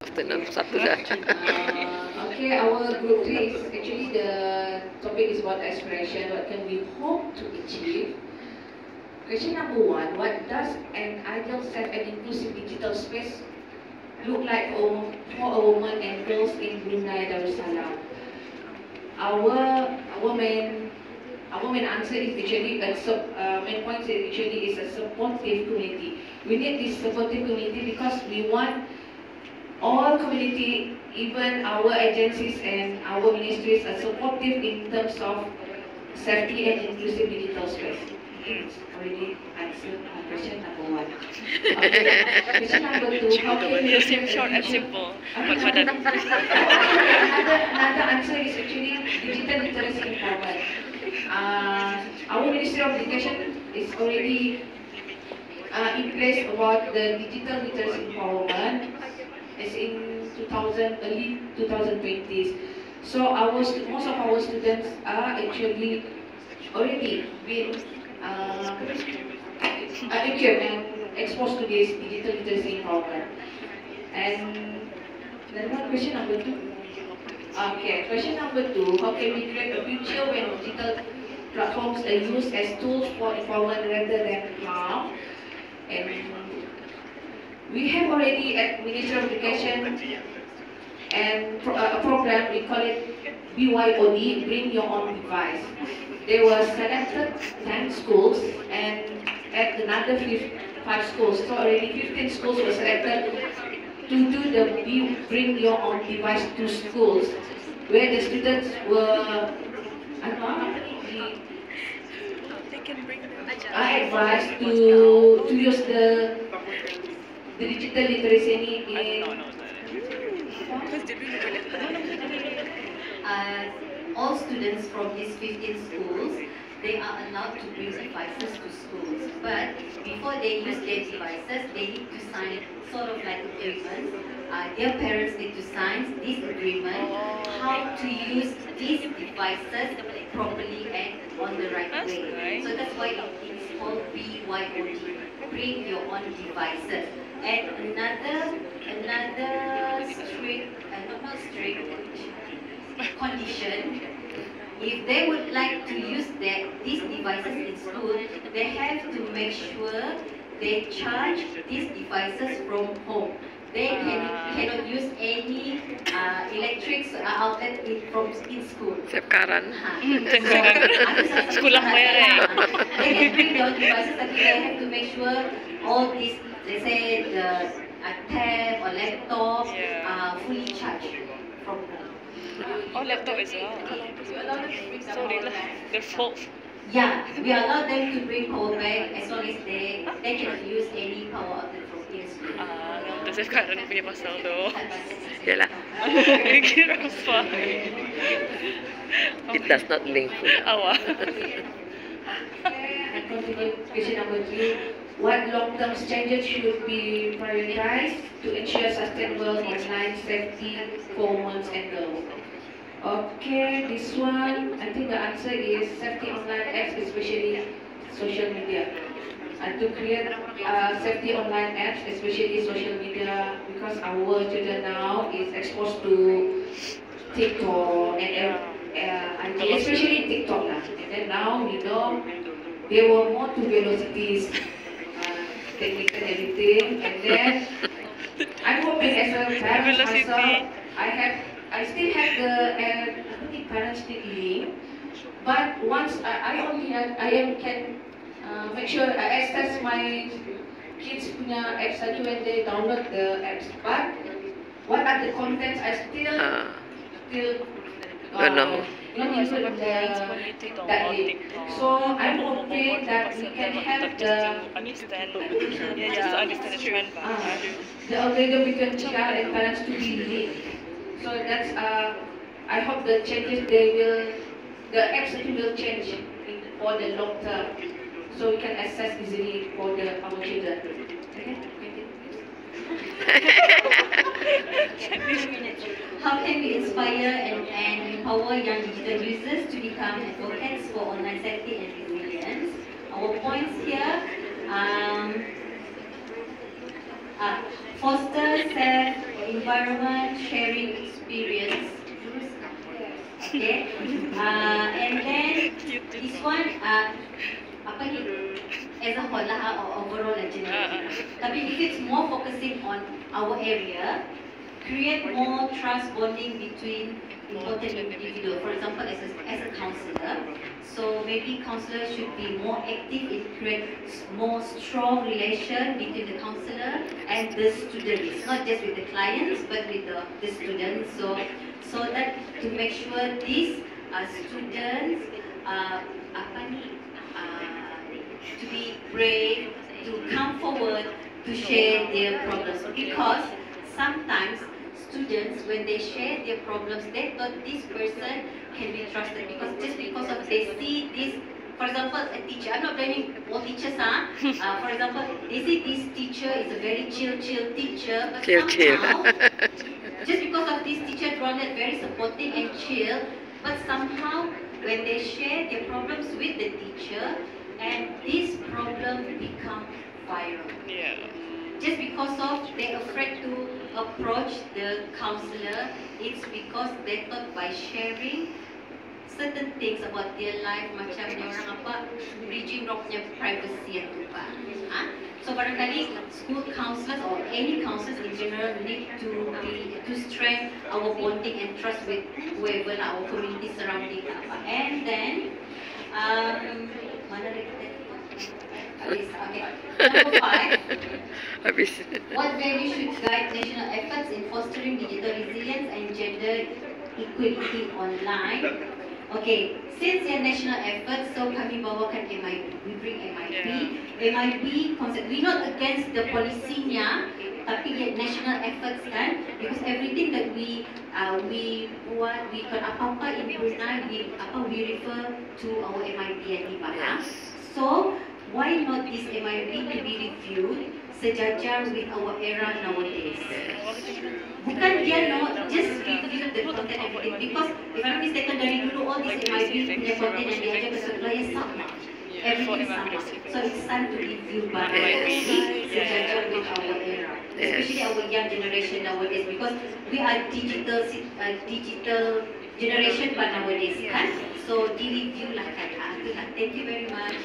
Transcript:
Satu dah. Okay, our group 3 is actually the topic is about aspiration. What can we hope to achieve? Question number 1, what does an ideal safe and inclusive digital space look like for a woman and girls in Brunei Darussalam? Our main answer is actually main point is actually is a supportive community. We need this supportive community because we want all community, even our agencies and our ministries are supportive in terms of safety and inclusive digital space. It's already answered question number 1. Okay. Question number 2, how can we Yes, short and simple. another answer is actually digital literacy empowerment. Our Ministry of Education is already in place about the digital literacy empowerment as in early 2020s. So most of our students are actually already been equipped and exposed to this digital literacy empowerment. And then question number 2. Okay, question number 2, how can we create a future when digital platforms are used as tools for empowerment rather than harm? And we have already at Ministry of Education and a program, we call it BYOD, Bring Your Own Device. There were selected 10 schools and at another 5 schools, so already 15 schools were selected to do the Bring Your Own Device to schools, where the students were advised to use the digital literacy in all students from these 15 schools, they are allowed to bring devices to schools. But before they use their devices, they need to sign sort of like agreement. Their parents need to sign this agreement, how to use these devices properly and on the right way. So that's why it is called BYOD, Bring Your Own Devices. And another strict, not strict, condition, if they would like to use these devices in school, they have to make sure they charge these devices from home. They cannot use any electric outlet in school. Sekarang. Sekolah bayar. They can bring their devices, but they have to make sure all these, let's say the tab or laptop fully charged from home. Oh, laptop as well. So they're full. Yeah, we allow them to bring power bank as long as they cannot use any power outlet from in school. Dah sekarang punya pasal tu. Yalah. Kira apa? It does not link. Awak. and continue question number 3. What long-term changes should be prioritized to ensure sustainable online safety for women and girls? Okay, this one, I think the answer is safety online apps, especially social media. And to create safety online apps, especially social media, because our children now is exposed to TikTok and especially TikTok lah. And then now we know there were more to velocities, technique and everything. And then I'm hoping as a parent myself, I still have the parents link, but once I can make sure I access my kids punya apps tadi when they download the apps. But what are the contents I still not include that link. So I'm hoping that we can have Understand. Yeah, just to understand the trend. the algorithm between child and parents to be linked. So that's I hope the changes the apps will change for the long term, so we can access easily for our children. Okay. How can we inspire and empower young digital users to become advocates for online safety and resilience? Our points here: foster environment, sharing experience. Okay, and then this one, apa ni? As a whole lah, or overall and general. Tapi if it's more focusing on our area, create more trust bonding between important individuals. For example, as a counselor, so maybe counselor should be more active in create more strong relation between the counselor and the students, not just with the clients but with the students. So that to make sure these students apa ni, to be brave, to come forward to share their problems, because sometimes students, when they share their problems, they thought this person can be trusted just because of they see this. For example, a teacher. I'm not blaming all teachers, for example, they see this teacher is a very chill teacher, but somehow, just because of this teacher, drawn it very supporting and chill, but somehow when they share their problems with the teacher, and this problem become viral. Yeah. Just because of they're afraid to approach the counselor, it's because they thought by sharing certain things about their life, macam orang apa, bridging rocknya privacy itu pak. So barangkali school counselors or any counselors in general need to strengthen our bonding and trust with whoever our community surrounding apa. And then mana lagi tadi? Okay. Number 5. Habis. What values should guide national efforts in fostering digital resilience and gender equality online? Okay, since your national efforts, so kami bawakan MIB. We bring MIB. MIB concept. We're not against the policy-nya, tapi yet national efforts kan, because everything that we buat, we kan apa-apa in Brunei, we refer to our MIB yang di bawah. So why not this MIB to be reviewed sejajar with our era nowadays? Bukan dia just review the content everything, because if I'm mistaken dari dulu all this MIB punya content yang diajar ke sekolah yang sama. Everything sama. So it's time to review baru sejajar with our era, especially our young generation nowadays, because we are digital generation but nowadays kan. So di review lah kan. Thank you very much.